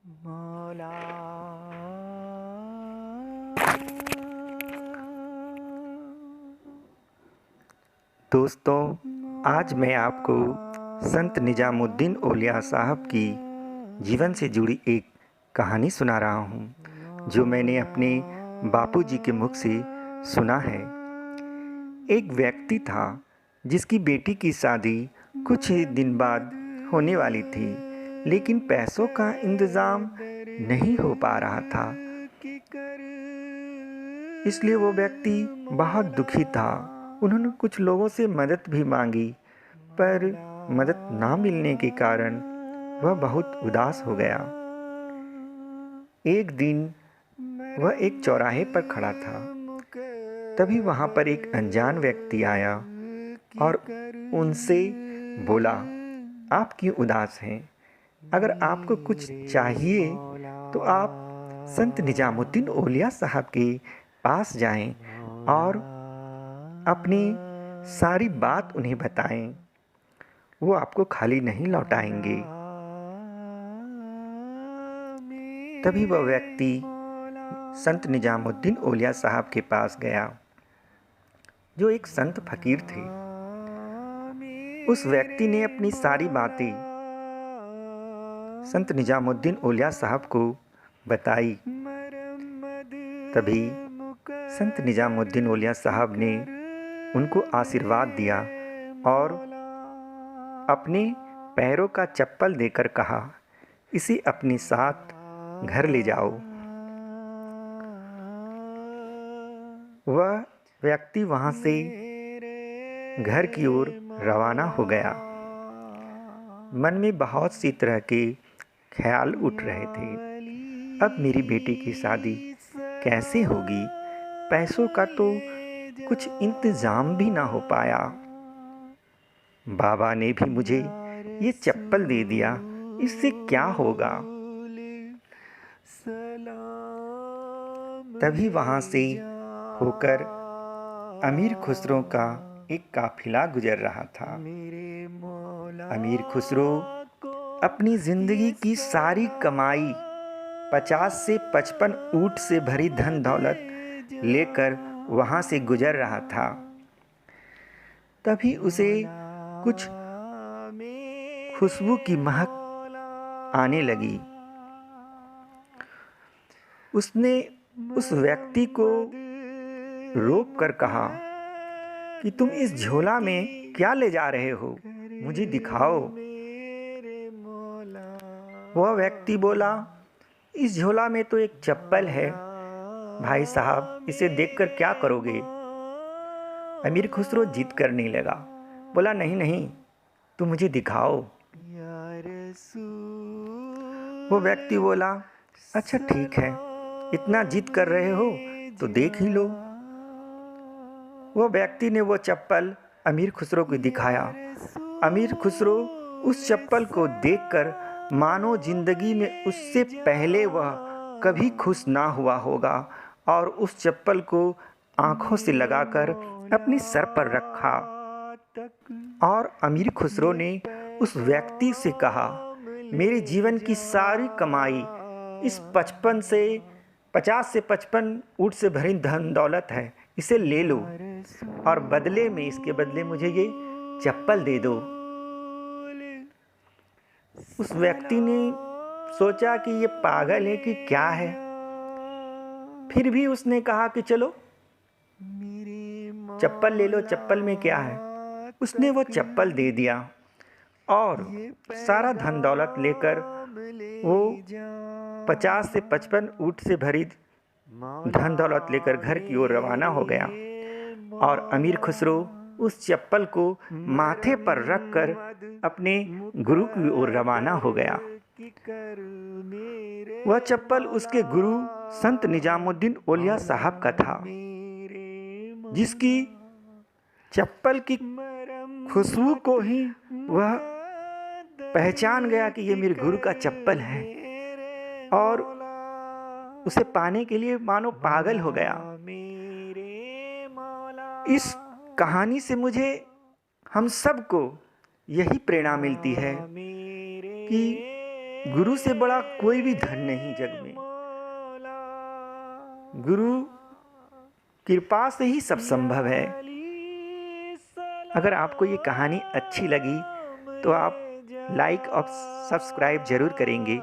मौला। दोस्तों, आज मैं आपको संत निजामुद्दीन औलिया साहब की जीवन से जुड़ी एक कहानी सुना रहा हूँ, जो मैंने अपने बापूजी के मुख से सुना है। एक व्यक्ति था जिसकी बेटी की शादी कुछ ही दिन बाद होने वाली थी, लेकिन पैसों का इंतज़ाम नहीं हो पा रहा था। इसलिए वो व्यक्ति बहुत दुखी था। उन्होंने कुछ लोगों से मदद भी मांगी, पर मदद ना मिलने के कारण वह बहुत उदास हो गया। एक दिन वह एक चौराहे पर खड़ा था। तभी वहाँ पर एक अनजान व्यक्ति आया और उनसे बोला, आप क्यों उदास हैं? अगर आपको कुछ चाहिए तो आप संत निजामुद्दीन औलिया साहब के पास जाएं और अपनी सारी बात उन्हें बताएं। वो आपको खाली नहीं लौटाएंगे। तभी वह व्यक्ति संत निजामुद्दीन औलिया साहब के पास गया, जो एक संत फकीर थे। उस व्यक्ति ने अपनी सारी बातें संत निजामुद्दीन औलिया साहब को बताई। तभी संत निजामुद्दीन औलिया साहब ने उनको आशीर्वाद दिया और अपने पैरों का चप्पल देकर कहा, इसे अपने साथ घर ले जाओ। वह व्यक्ति वहाँ से घर की ओर रवाना हो गया। मन में बहुत सी तरह के ख्याल उठ रहे थे। अब मेरी बेटी की शादी कैसे होगी? पैसों का तो कुछ इंतज़ाम भी ना हो पाया। बाबा ने भी मुझे ये चप्पल दे दिया, इससे क्या होगा? तभी वहाँ से होकर अमीर खुसरो का एक काफिला गुजर रहा था। अमीर खुसरो अपनी जिंदगी की सारी कमाई 50 से 55 ऊंट से भरी धन दौलत लेकर वहाँ से गुजर रहा था। तभी उसे कुछ खुशबू की महक आने लगी। उसने उस व्यक्ति को रोक कर कहा कि तुम इस झोला में क्या ले जा रहे हो? मुझे दिखाओ। वह व्यक्ति बोला, इस झोला में तो एक चप्पल है भाई साहब, इसे देखकर क्या करोगे? अमीर खुसरो जिद करने लगा, बोला नहीं नहीं, तुम मुझे दिखाओ। वो व्यक्ति बोला, अच्छा ठीक है, इतना जिद कर रहे हो तो देख ही लो। वो व्यक्ति ने वो चप्पल अमीर खुसरो को दिखाया। अमीर खुसरो उस चप्पल को देखकर मानो जिंदगी में उससे पहले वह कभी खुश ना हुआ होगा, और उस चप्पल को आंखों से लगाकर अपने सर पर रखा। और अमीर खुसरो ने उस व्यक्ति से कहा, मेरे जीवन की सारी कमाई इस 50 से 55 ऊंट से भरी धन दौलत है, इसे ले लो और इसके बदले मुझे ये चप्पल दे दो। उस व्यक्ति ने सोचा कि ये पागल है कि क्या है। फिर भी उसने कहा कि चलो चप्पल ले लो, चप्पल में क्या है। उसने वो चप्पल दे दिया और सारा धन दौलत लेकर वो 50 से 55 ऊंट से भरी धन दौलत लेकर घर की ओर रवाना हो गया। और अमीर खुसरो उस चप्पल को माथे पर रखकर अपने गुरु की ओर रवाना हो गया। वह चप्पल उसके गुरु संत निजामुद्दीन औलिया साहब का था, जिसकी चप्पल की खुशबू को ही वह पहचान गया कि ये मेरे गुरु का चप्पल है, और उसे पाने के लिए मानो पागल हो गया। इस कहानी से मुझे हम सबको यही प्रेरणा मिलती है कि गुरु से बड़ा कोई भी धन नहीं जग में। गुरु कृपा से ही सब संभव है। अगर आपको ये कहानी अच्छी लगी तो आप लाइक और सब्सक्राइब जरूर करेंगे।